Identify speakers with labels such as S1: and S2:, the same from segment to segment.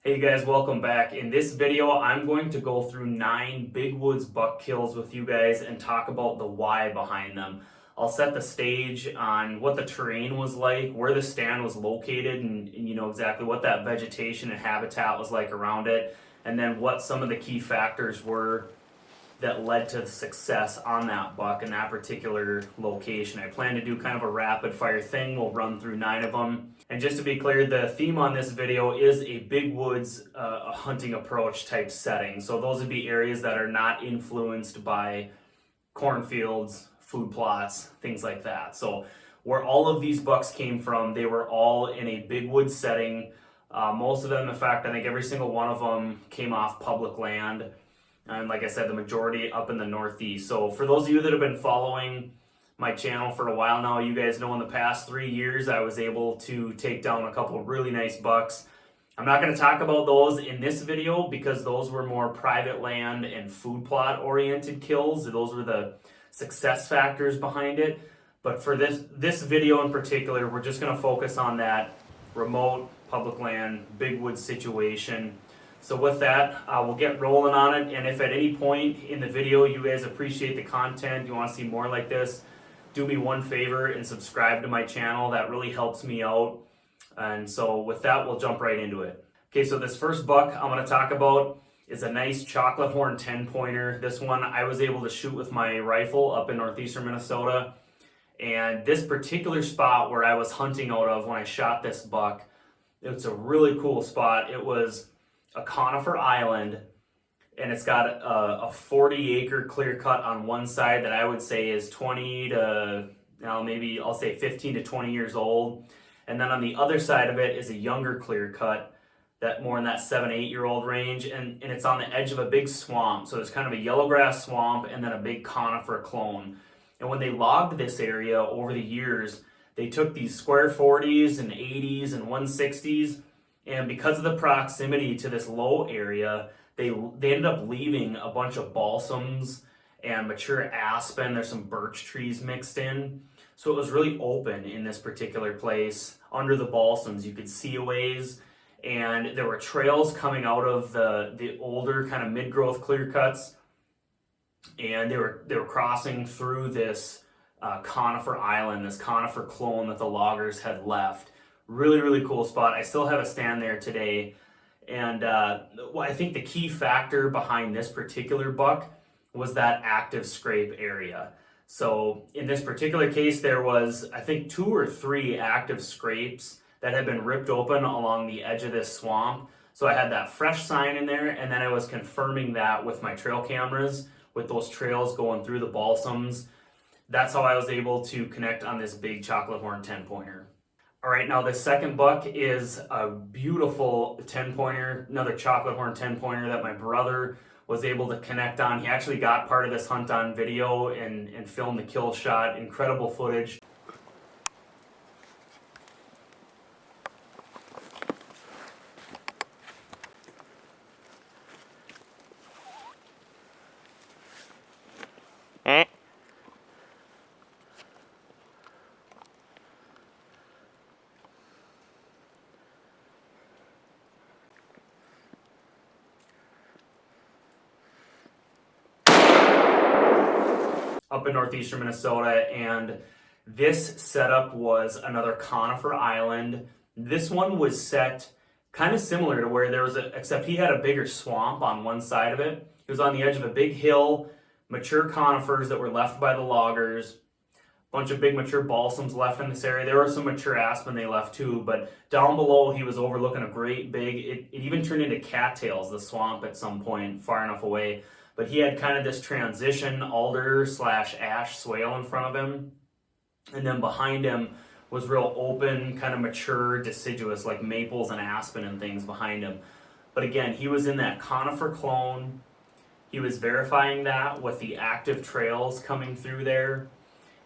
S1: Hey guys, welcome back. In this video, I'm going to go through 9 big woods buck kills with you guys and talk about the why behind them. I'll set the stage on what the terrain was like, where the stand was located, and you know exactly what that vegetation and habitat was like around it, and then what some of the key factors were that led to success on that buck in that particular location. I plan to do kind of a rapid fire thing. We'll run through 9 of them. And just to be clear, the theme on this video is a big woods hunting approach type setting. So those would be areas that are not influenced by cornfields, food plots, things like that. So where all of these bucks came from, they were all in a big woods setting. Most of them, in fact, I think every single one of them came off public land. And like I said, the majority up in the Northeast. So for those of you that have been following my channel for a while now, you guys know in the past 3 years I was able to take down a couple of really nice bucks. I'm not going to talk about those in this video because those were more private land and food plot oriented kills. Those were the success factors behind it. But for this video in particular, we're just going to focus on that remote public land, big woods situation. So with that, we'll get rolling on it, and if at any point in the video you guys appreciate the content, you want to see more like this, do me one favor and subscribe to my channel. That really helps me out. And so with that, we'll jump right into it. Okay, so this first buck I'm going to talk about is a nice chocolate horn 10-pointer. This one I was able to shoot with my rifle up in northeastern Minnesota. And this particular spot where I was hunting out of when I shot this buck, it's a really cool spot. It was a conifer island, and it's got a 40-acre clear cut on one side that I would say is 20 to, now maybe I'll say 15 to 20 years old. And then on the other side of it is a younger clear cut, that more in that 7-8-year-old range, and it's on the edge of a big swamp. So there's kind of a yellowgrass swamp and then a big conifer clone. And when they logged this area over the years, they took these square 40s and 80s and 160s, and because of the proximity to this low area, they ended up leaving a bunch of balsams and mature aspen. There's some birch trees mixed in. So it was really open in this particular place. Under the balsams, you could see a ways, and there were trails coming out of the older kind of mid-growth clear cuts, and they were crossing through this conifer island, this conifer clone that the loggers had left. Really, really cool spot. I still have a stand there today. And I think the key factor behind this particular buck was that active scrape area. So in this particular case, there was, I think, 2 or 3 active scrapes that had been ripped open along the edge of this swamp. So I had that fresh sign in there, and then I was confirming that with my trail cameras, with those trails going through the balsams. That's how I was able to connect on this big chocolate horn 10-pointer. All right, now the second buck is a beautiful 10-pointer, another chocolate horn 10-pointer that my brother was able to connect on. He actually got part of this hunt on video and filmed the kill shot. Incredible footage. Up in northeastern Minnesota, and this setup was another conifer island. This one was set kind of similar to where there was except he had a bigger swamp on one side of it. It was on the edge of a big hill, mature conifers that were left by the loggers, a bunch of big mature balsams left in this area. There were some mature aspen they left too, but down below he was overlooking a great big, it even turned into cattails, the swamp at some point far enough away. But he had kind of this transition alder / ash swale in front of him. And then behind him was real open, kind of mature, deciduous, like maples and aspen and things behind him. But again, he was in that conifer clone. He was verifying that with the active trails coming through there.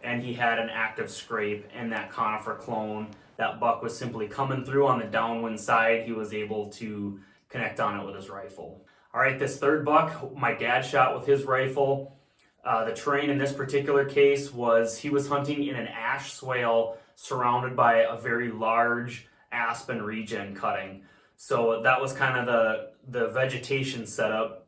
S1: And he had an active scrape in that conifer clone. That buck was simply coming through on the downwind side. He was able to connect on it with his rifle. All right, this third buck, my dad shot with his rifle. The terrain in this particular case was he was hunting in an ash swale surrounded by a very large aspen regen cutting. So that was kind of the vegetation setup.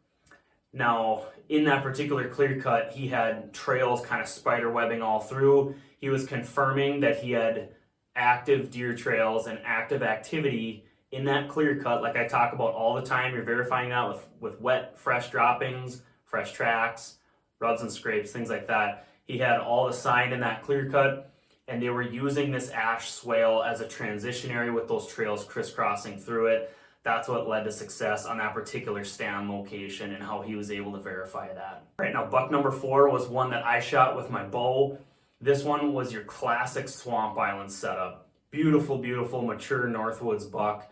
S1: Now, in that particular clear cut, he had trails kind of spider webbing all through. He was confirming that he had active deer trails and active activity in that clear cut, like I talk about all the time. You're verifying that with wet, fresh droppings, fresh tracks, rubs and scrapes, things like that. He had all the sign in that clear cut, and they were using this ash swale as a transition area with those trails crisscrossing through it. That's what led to success on that particular stand location and how he was able to verify that. All right, now buck number 4 was one that I shot with my bow. This one was your classic Swamp Island setup. Beautiful, beautiful, mature Northwoods buck.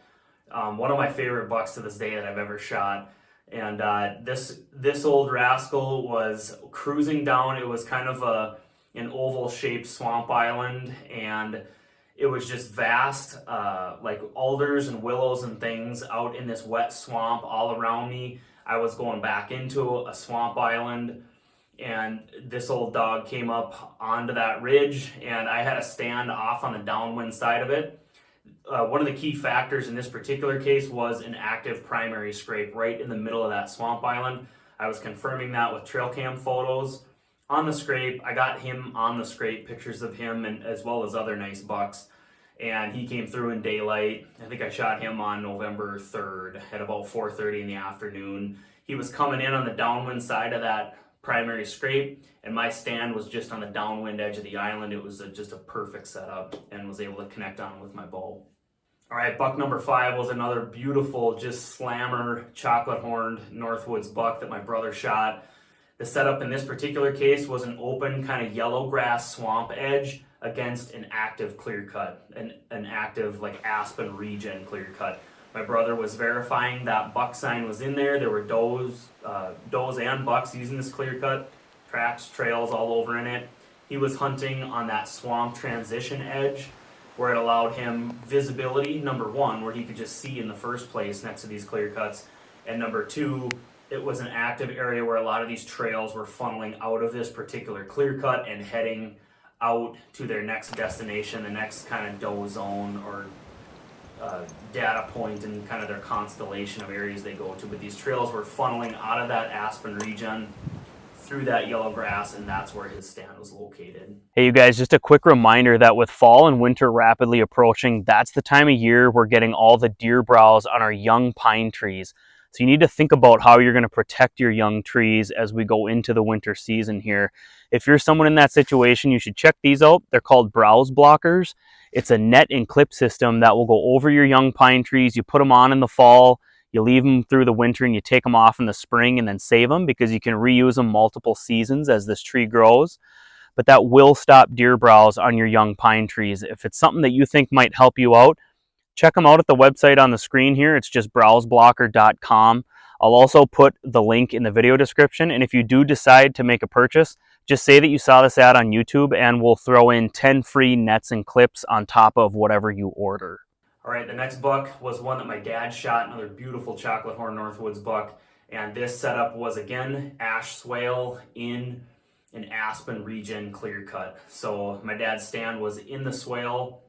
S1: One of my favorite bucks to this day that I've ever shot. And this old rascal was cruising down. It was kind of an oval-shaped swamp island, and it was just vast, like alders and willows and things out in this wet swamp all around me. I was going back into a swamp island, and this old dog came up onto that ridge, and I had to stand off on the downwind side of it. One of the key factors in this particular case was an active primary scrape right in the middle of that swamp island. I was confirming that with trail cam photos on the scrape. I got him on the scrape, pictures of him, and as well as other nice bucks. And he came through in daylight. I think I shot him on November 3rd at about 4:30 in the afternoon. He was coming in on the downwind side of that primary scrape, and my stand was just on the downwind edge of the island. It was just a perfect setup, and was able to connect on with my bow. All right, buck number 5 was another beautiful, just slammer, chocolate-horned Northwoods buck that my brother shot. The setup in this particular case was an open kind of yellow grass swamp edge against an active clear cut, an active like aspen regen clear cut. My brother was verifying that buck sign was in there. There were does and bucks using this clear cut, tracks, trails all over in it. He was hunting on that swamp transition edge where it allowed him visibility, number 1, where he could just see in the first place next to these clear cuts, and number 2, it was an active area where a lot of these trails were funneling out of this particular clear cut and heading out to their next destination, the next kind of doe zone or data point in kind of their constellation of areas they go to. But these trails were funneling out of that aspen region through that yellow grass, and that's where his stand was located. Hey you guys, just a quick reminder that with fall and winter rapidly approaching, that's the time of year we're getting all the deer browse on our young pine trees. So you need to think about how you're going to protect your young trees as we go into the winter season here. If you're someone in that situation, you should check these out. They're called browse blockers. It's a net and clip system that will go over your young pine trees. You put them on in the fall, you leave them through the winter, and you take them off in the spring and then save them because you can reuse them multiple seasons as this tree grows. But that will stop deer browse on your young pine trees. If it's something that you think might help you out, check them out at the website on the screen here. It's just browseblocker.com. I'll also put the link in the video description. And if you do decide to make a purchase, just say that you saw this ad on YouTube and we'll throw in 10 free nets and clips on top of whatever you order. All right, the next buck was one that my dad shot, another beautiful chocolate horn Northwoods buck. And this setup was, again, ash swale in an aspen regen clear cut. So my dad's stand was in the swale,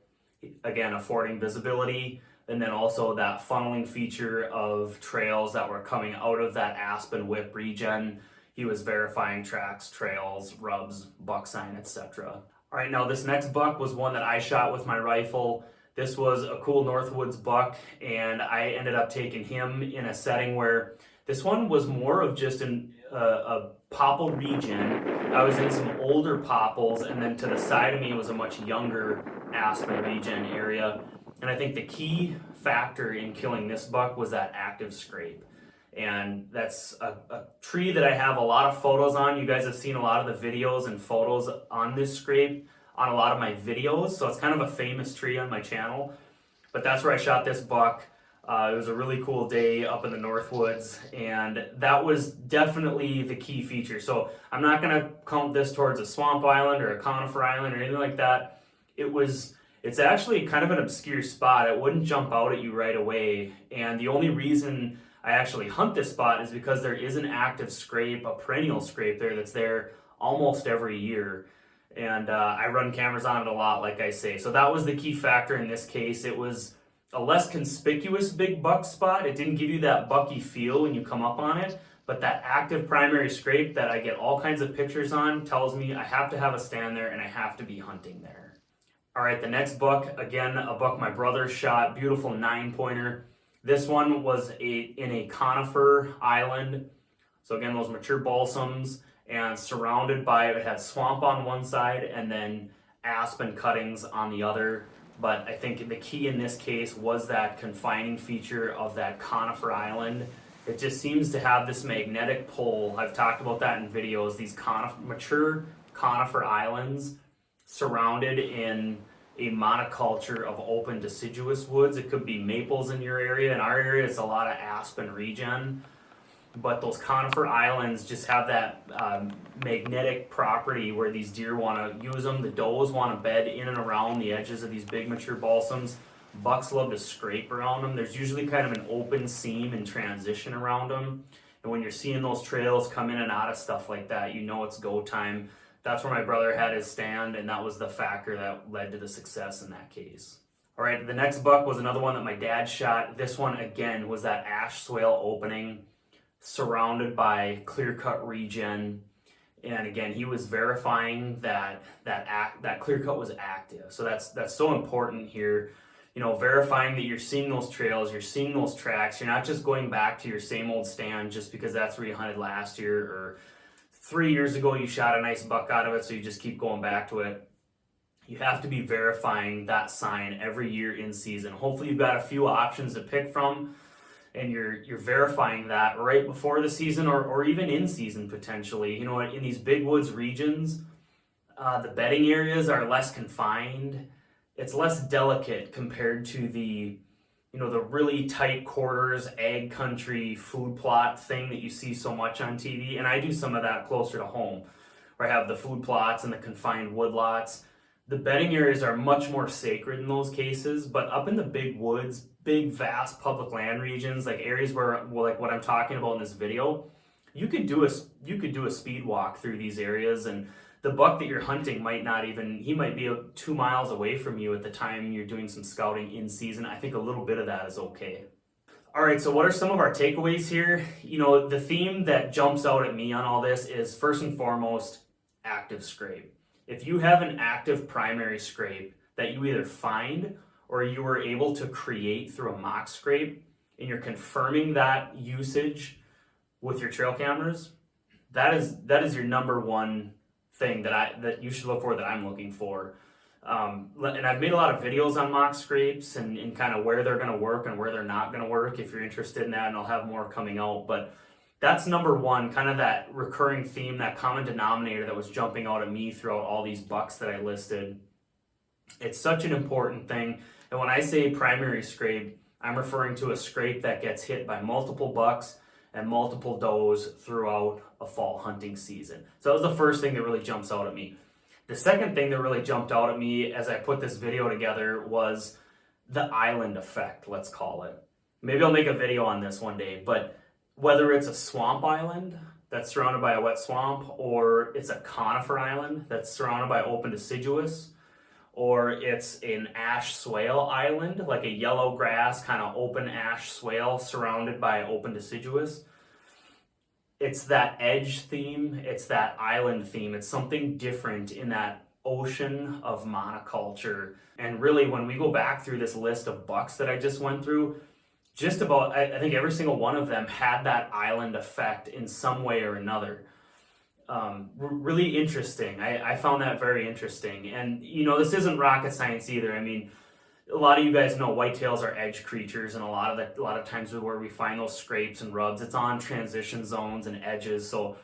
S1: again, affording visibility, and then also that funneling feature of trails that were coming out of that aspen whip regen. He was verifying tracks, trails, rubs, buck sign, etc. All right, now this next buck was one that I shot with my rifle. This was a cool Northwoods buck, and I ended up taking him in a setting where this one was more of just a popple region. I was in some older popples, and then to the side of me was a much younger aspen regen area. And I think the key factor in killing this buck was that active scrape. And that's a tree that I have a lot of photos on. You guys have seen a lot of the videos and photos on this scrape on a lot of my videos. So it's kind of a famous tree on my channel. But that's where I shot this buck. It was a really cool day up in the Northwoods, and that was definitely the key feature. So I'm not going to count this towards a swamp island or a conifer island or anything like that. It's actually kind of an obscure spot. It wouldn't jump out at you right away. And the only reason I actually hunt this spot is because there is an active scrape, a perennial scrape there that's there almost every year. And I run cameras on it a lot, like I say. So that was the key factor in this case. It was a less conspicuous big buck spot. It didn't give you that bucky feel when you come up on it, but that active primary scrape that I get all kinds of pictures on tells me I have to have a stand there and I have to be hunting there. All right, the next buck, again, a buck my brother shot, beautiful 9-pointer. This one was in a conifer island. So again, those mature balsams, and surrounded by, it had swamp on one side and then aspen cuttings on the other. But I think the key in this case was that confining feature of that conifer island. It just seems to have this magnetic pull. I've talked about that in videos. These mature conifer islands surrounded in a monoculture of open deciduous woods. It could be maples in your area. In our area, it's a lot of aspen regen. But those conifer islands just have that magnetic property where these deer want to use them. The does want to bed in and around the edges of these big mature balsams. Bucks love to scrape around them. There's usually kind of an open seam and transition around them. And when you're seeing those trails come in and out of stuff like that, you know it's go time. That's where my brother had his stand, and that was the factor that led to the success in that case. All right, the next buck was another one that my dad shot. This one, again, was that ash swale opening surrounded by clear-cut regen. And again, he was verifying that clear-cut was active. So that's so important here. You know, verifying that you're seeing those trails, you're seeing those tracks. You're not just going back to your same old stand just because that's where you hunted last year, or 3 years ago you shot a nice buck out of it, so you just keep going back to it. You have to be verifying that sign every year in season. Hopefully you've got a few options to pick from, and you're verifying that right before the season, or even in season potentially. You know, in these big woods regions, the bedding areas are less confined. It's less delicate compared to the really tight quarters, ag country, food plot thing that you see so much on TV. And I do some of that closer to home, where I have the food plots and the confined woodlots. The bedding areas are much more sacred in those cases, but up in the big woods, big, vast public land regions, like areas where, like what I'm talking about in this video, you could do a speed walk through these areas, and the buck that you're hunting he might be 2 miles away from you at the time you're doing some scouting in season. I think a little bit of that is okay. All right, so what are some of our takeaways here? You know, the theme that jumps out at me on all this is, first and foremost, active scrape. If you have an active primary scrape that you either find or you were able to create through a mock scrape, and you're confirming that usage with your trail cameras, that is your number one thing that you should look for, that I'm looking for. And I've made a lot of videos on mock scrapes and kind of where they're going to work and where they're not going to work, if you're interested in that, and I'll have more coming out. But that's number one, kind of that recurring theme, that common denominator that was jumping out at me throughout all these bucks that I listed. It's such an important thing. And when I say primary scrape, I'm referring to a scrape that gets hit by multiple bucks and multiple does throughout a fall hunting season. So that was the first thing that really jumps out at me. The second thing that really jumped out at me as I put this video together was the island effect, let's call it. Maybe I'll make a video on this one day, but whether it's a swamp island that's surrounded by a wet swamp, or it's a conifer island that's surrounded by open deciduous, or it's an ash swale island, like a yellow grass kind of open ash swale surrounded by open deciduous. It's that edge theme, it's that island theme. It's something different in that ocean of monoculture. And really, when we go back through this list of bucks that I just went through, just about, I think every single one of them had that island effect in some way or another. Really interesting. I found that very interesting. And, you know, this isn't rocket science either. I mean, a lot of you guys know whitetails are edge creatures, and a lot of times where we find those scrapes and rubs, it's on transition zones and edges. So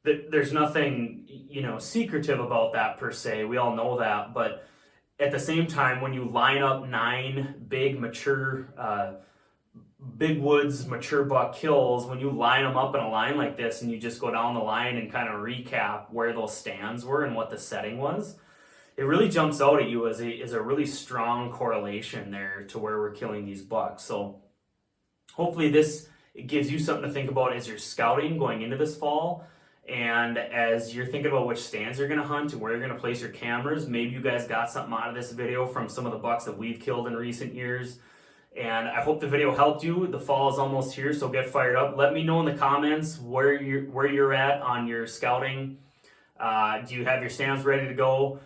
S1: there's nothing, you know, secretive about that per se. We all know that. But at the same time, when you line up 9 big mature big woods mature buck kills, when you line them up in a line like this and you just go down the line and kind of recap where those stands were and what the setting was, it really jumps out at you as a really strong correlation there to where we're killing these bucks. So hopefully this gives you something to think about as you're scouting going into this fall, and as you're thinking about which stands you're going to hunt and where you're going to place your cameras. Maybe you guys got something out of this video from some of the bucks that we've killed in recent years. And I hope the video helped you. The fall is almost here, so get fired up. Let me know in the comments where you're at on your scouting. Do you have your stands ready to go?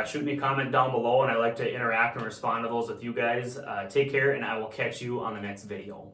S1: Shoot me a comment down below, and I like to interact and respond to those with you guys. Take care, and I will catch you on the next video.